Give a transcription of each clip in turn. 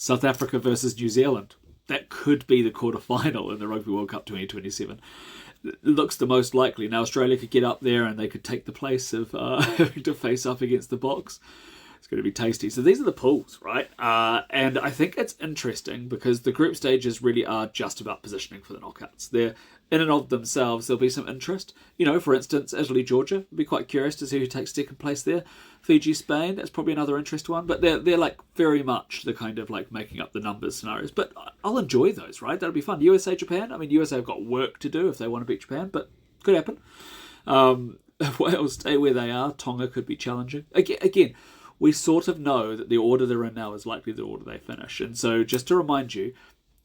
South Africa versus New Zealand. That could be the quarterfinal in the Rugby World Cup 2027. It looks the most likely. Now, Australia could get up there and they could take the place of having to face up against the Box. It's going to be tasty. So these are the pools, right? And I think it's interesting because the group stages really are just about positioning for the knockouts. They're in and of themselves, there'll be some interest. You know, for instance, Italy, Georgia. I'd be quite curious to see who takes second place there. Fiji, Spain, that's probably another interest one. But they're like very much the kind of like making up the numbers scenarios. But I'll enjoy those, right? That'll be fun. USA, Japan. I mean, USA have got work to do if they want to beat Japan, but could happen. Wales stay where they are. Tonga could be challenging. Again, we sort of know that the order they're in now is likely the order they finish. And so just to remind you,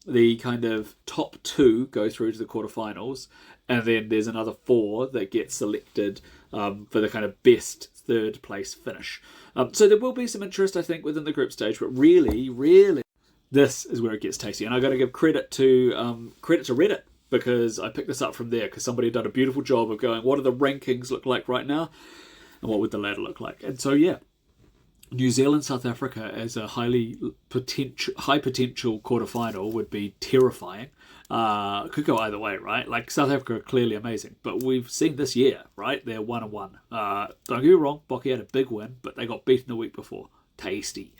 the kind of top 2 go through to the quarterfinals, and then there's another 4 that get selected for the kind of best third place finish. So there will be some interest, I think, within the group stage, but really, this is where it gets tasty. And I got to give credit to Reddit, because I picked this up from there, because somebody had done a beautiful job of going, what do the rankings look like right now, and what would the ladder look like? And so, yeah, New Zealand, South Africa as a high potential quarterfinal would be terrifying. Could go either way, right? Like, South Africa are clearly amazing, but we've seen this year, right? They're 1-1. Don't get me wrong, Bocky had a big win, but they got beaten the week before. Tasty.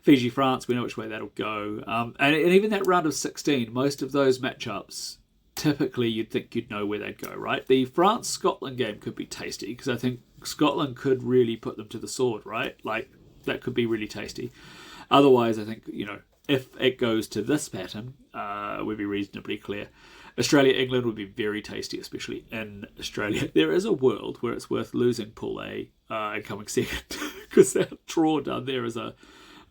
Fiji, France, we know which way that'll go. And even that round of 16, most of those matchups, typically you'd think you'd know where they'd go, right? The France-Scotland game could be tasty, because I think Scotland could really put them to the sword, right? Like, that could be really tasty. Otherwise, I think, you know, if it goes to this pattern, we'd be reasonably clear. Australia-England would be very tasty, especially in Australia. There is a world where it's worth losing Pool A and coming second, because that draw down there is a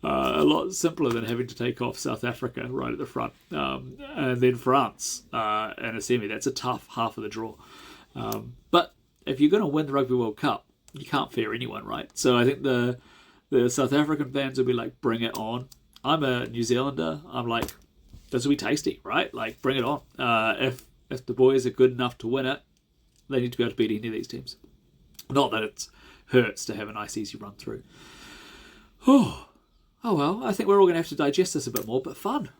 lot simpler than having to take off South Africa right at the front. And then France and a semi. That's a tough half of the draw. But if you're going to win the Rugby World Cup, you can't fear anyone, right? So I think the South African fans will be like, bring it on. I'm a New Zealander. I'm like, this will be tasty, right? Like, bring it on. If the boys are good enough to win it, they need to be able to beat any of these teams. Not that it hurts to have a nice, easy run through. Oh well, I think we're all going to have to digest this a bit more, but fun.